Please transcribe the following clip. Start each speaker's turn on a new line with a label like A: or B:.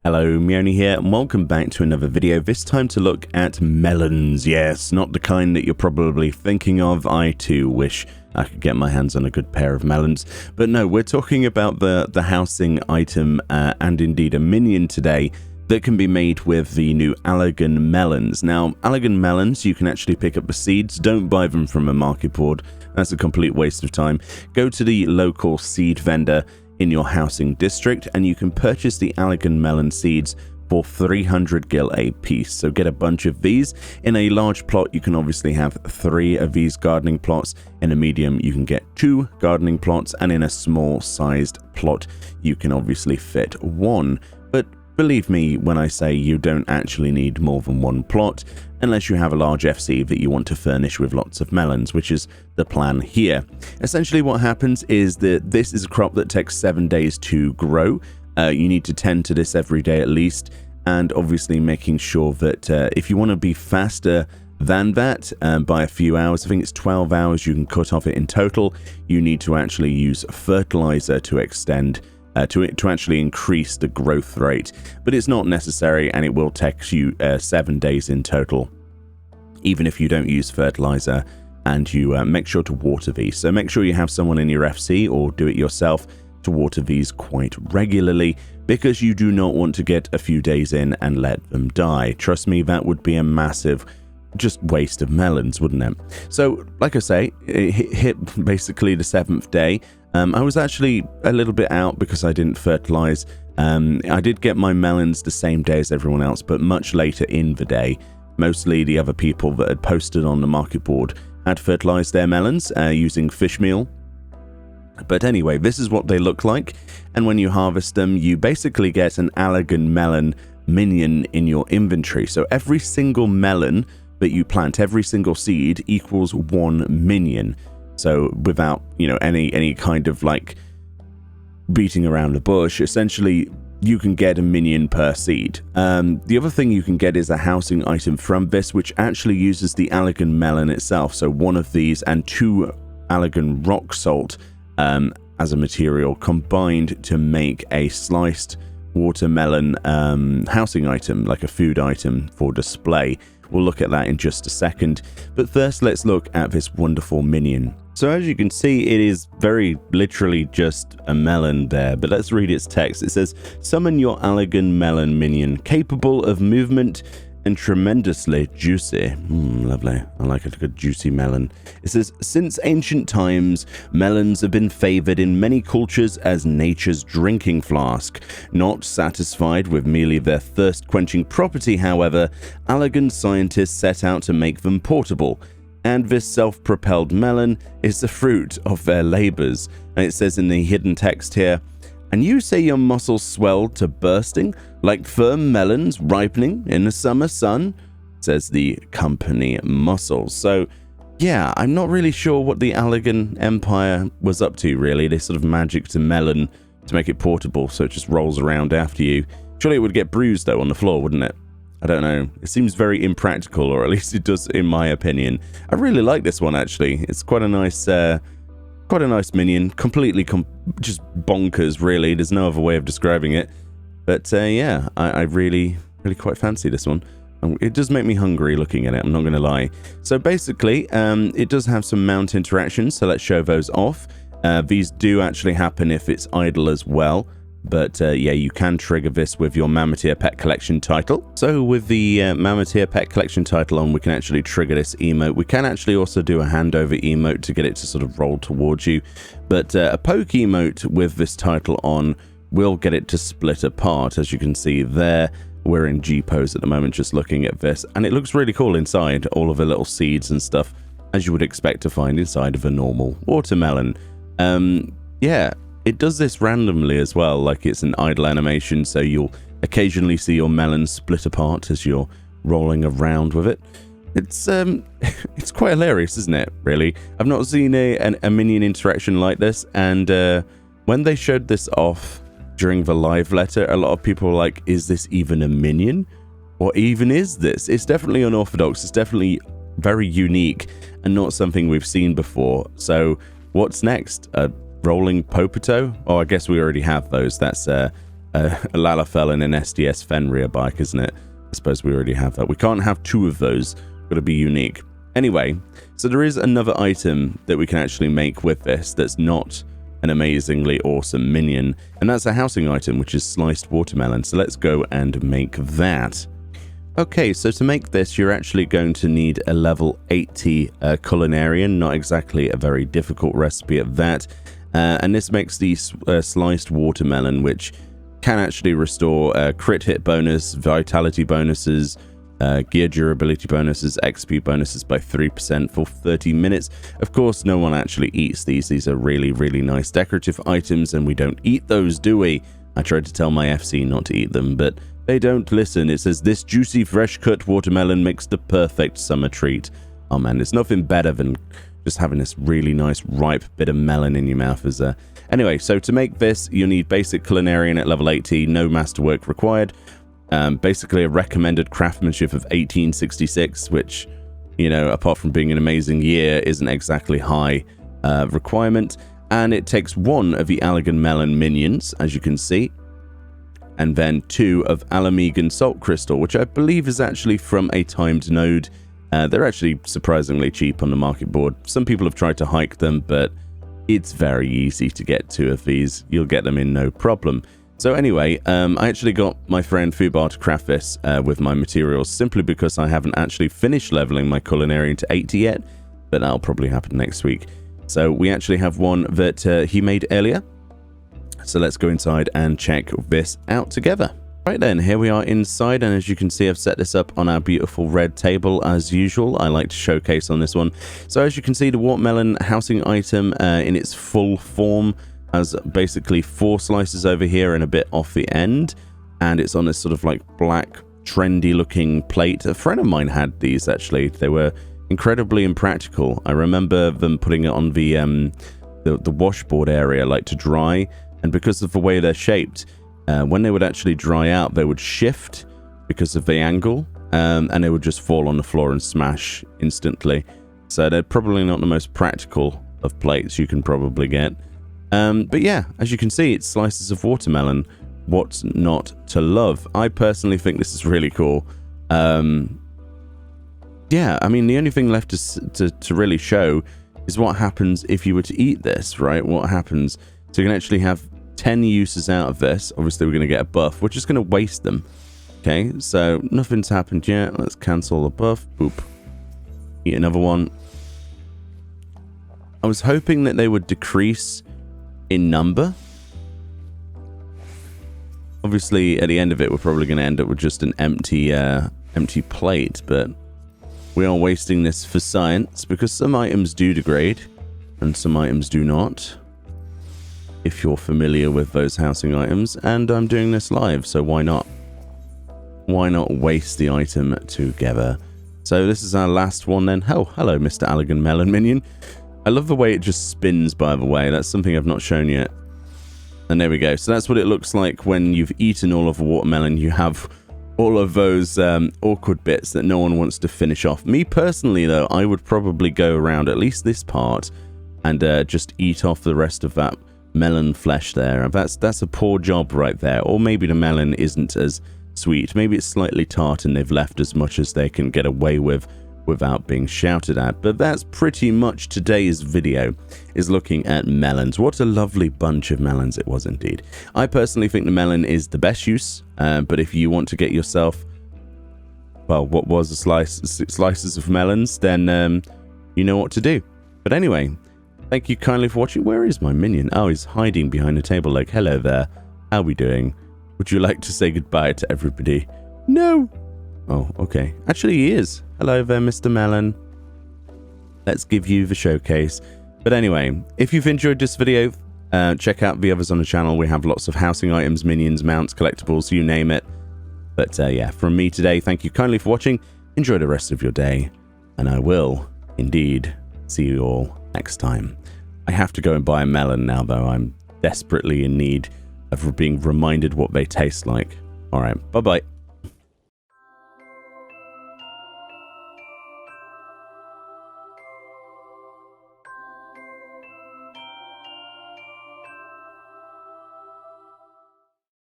A: Hello, Meoni here, and welcome back to another video, this time to look at melons. Yes, not the kind that you're probably thinking of. I too wish I could get my hands on a good pair of melons. But no, we're talking about the housing item and indeed a minion today that can be made with the new Allegan melons. Now, Allegan melons, you can actually pick up the seeds. Don't buy them from a market board. That's a complete waste of time. Go to the local seed vendor in your housing district and you can purchase the Allegan melon seeds for 300 gil a piece. So get a bunch of these. In a large plot, you can obviously have 3 of these gardening plots. In a medium, you can get 2 gardening plots, and in a small sized plot, you can obviously fit 1. But believe me when I say you don't actually need more than 1 plot, unless you have a large FC that you want to furnish with lots of melons, which is the plan here. Essentially what happens is that this is a crop that takes 7 days to grow. You need to tend to this every day at least, and obviously making sure that if you want to be faster than that by a few hours, I think it's 12 hours you can cut off it in total, you need to actually use fertilizer to extend to actually increase the growth rate. But it's not necessary, and it will take you 7 days in total, even if you don't use fertilizer, and you make sure to water these. So make sure you have someone in your FC or do it yourself to water these quite regularly, because you do not want to get a few days in and let them die. Trust me, that would be a massive just waste of melons, wouldn't it? So like I say, it hit basically the 7th day. I was actually a little bit out because I didn't fertilize. I did get my melons the same day as everyone else, but much later in the day. Mostly the other people that had posted on the market board had fertilized their melons using fish meal. But anyway, this is what they look like, and when you harvest them, you basically get an Allegan melon minion in your inventory. So every single melon that you plant, every single seed equals 1 minion. So without, any kind of like beating around the bush, essentially you can get a minion per seed. The other thing you can get is a housing item from this, which actually uses the Allegan melon itself. So 1 of these and 2 Allegan rock salt as a material combined to make a sliced watermelon housing item, like a food item for display. We'll look at that in just a second, but first let's look at this wonderful minion. So as you can see, it is very literally just a melon there, but let's read its text. It says, summon your Allegan melon minion, capable of movement and tremendously juicy. Lovely. I like a good juicy melon. It says, since ancient times, melons have been favored in many cultures as nature's drinking flask. Not satisfied with merely their thirst-quenching property, however, Allegan scientists set out to make them portable. And this self-propelled melon is the fruit of their labors. And it says in the hidden text here, and you say your muscles swelled to bursting, like firm melons ripening in the summer sun, says the company Muscles. So, yeah, I'm not really sure what the Allegan Empire was up to, really. They sort of magicked a melon to make it portable, so it just rolls around after you. Surely it would get bruised, though, on the floor, wouldn't it? I don't know. It seems very impractical, or at least it does, in my opinion. I really like this one, actually. It's quite a nice minion, completely just bonkers, really. There's no other way of describing it. But yeah, I really quite fancy this one. It does make me hungry looking at it, I'm not going to lie. So basically, it does have some mount interactions, so let's show those off. These do actually happen if it's idle as well. But yeah, you can trigger this with your Mammoteer Pet Collection title. So with the Mammoteer Pet Collection title on, we can actually trigger this emote. We can actually also do a handover emote to get it to sort of roll towards you. But a poke emote with this title on will get it to split apart. As you can see there, we're in G pose at the moment just looking at this. And it looks really cool inside, all of the little seeds and stuff, as you would expect to find inside of a normal watermelon. Yeah. It does this randomly as well, like it's an idle animation, so you'll occasionally see your melon split apart as you're rolling around with it. It's quite hilarious, isn't it, really? I've not seen a minion interaction like this, and when they showed this off during the live letter, a lot of people were like, is this even a minion? What even is this? It's definitely unorthodox, it's definitely very unique, and not something we've seen before. So what's next? Rolling Popoto? Oh, I guess we already have those. That's a Lalafell and an SDS Fenrir bike, isn't it? I suppose we already have that. We can't have two of those. Got to be unique. Anyway, so there is another item that we can actually make with this that's not an amazingly awesome minion, and that's a housing item, which is sliced watermelon. So let's go and make that. Okay, so to make this, you're actually going to need a level 80 culinarian, not exactly a very difficult recipe at that. And this makes the sliced watermelon, which can actually restore crit hit bonus, vitality bonuses, gear durability bonuses, XP bonuses by 3% for 30 minutes. Of course, no one actually eats these. These are really, really nice decorative items, and we don't eat those, do we? I tried to tell my FC not to eat them, but they don't listen. It says, this juicy, fresh-cut watermelon makes the perfect summer treat. Oh man, there's nothing better than just having this really nice, ripe bit of melon in your mouth. Anyway, so to make this, you need basic culinarian at level 80, no masterwork required. Basically a recommended craftsmanship of 1866, which, you know, apart from being an amazing year, isn't exactly high requirement. And it takes 1 of the Allegan Melon Minions, as you can see, and then 2 of Alamegan Salt Crystal, which I believe is actually from a timed node. They're actually surprisingly cheap on the market board. Some people have tried to hike them, but it's very easy to get 2 of these. You'll get them in no problem. So anyway, I actually got my friend Fubar to craft this with my materials, simply because I haven't actually finished leveling my culinarian to 80 yet, but that'll probably happen next week. So we actually have one that he made earlier. So let's go inside and check this out together. Right then, here we are inside, and as you can see, I've set this up on our beautiful red table as usual. I like to showcase on this one. So as you can see, the watermelon housing item in its full form has basically 4 slices over here and a bit off the end, and it's on this sort of like black, trendy looking plate. A friend of mine had these actually. They were incredibly impractical. I remember them putting it on the washboard area, like to dry. And because of the way they're shaped, when they would actually dry out, they would shift because of the angle, and they would just fall on the floor and smash instantly. So they're probably not the most practical of plates you can probably get. But yeah, as you can see, it's slices of watermelon. What's not to love? I personally think this is really cool. Yeah, I mean, the only thing left to really show is what happens if you were to eat this, right? What happens? So you can actually have 10 uses out of this. Obviously, we're going to get a buff. We're just going to waste them. Okay, so nothing's happened yet. Let's cancel the buff. Boop. Eat another one. I was hoping that they would decrease in number. Obviously, at the end of it, we're probably going to end up with just an empty plate, but we are wasting this for science because some items do degrade and some items do not. If you're familiar with those housing items, and I'm doing this live, so why not? Why not waste the item together? So this is our last one then. Oh, hello, Mr. Allegan Melon Minion. I love the way it just spins, by the way. That's something I've not shown yet. And there we go. So that's what it looks like when you've eaten all of the watermelon. You have all of those awkward bits that no one wants to finish off. Me personally, though, I would probably go around at least this part and just eat off the rest of that melon flesh there. That's a poor job right there. Or maybe the melon isn't as sweet. Maybe it's slightly tart and they've left as much as they can get away with without being shouted at. But that's pretty much today's video, is looking at melons. What a lovely bunch of melons it was indeed. I personally think the melon is the best use, but if you want to get yourself, well, what was a slices of melons, then you know what to do. But anyway, thank you kindly for watching. Where is my minion? Oh, he's hiding behind the table like, hello there, how are we doing? Would you like to say goodbye to everybody? No. Oh, okay. Actually, he is. Hello there, Mr. Melon. Let's give you the showcase. But anyway, if you've enjoyed this video, check out the others on the channel. We have lots of housing items, minions, mounts, collectibles, you name it. But yeah, from me today, thank you kindly for watching. Enjoy the rest of your day. And I will, indeed, see you all next time. I have to go and buy a melon now, though. I'm desperately in need of being reminded what they taste like. All right, bye-bye.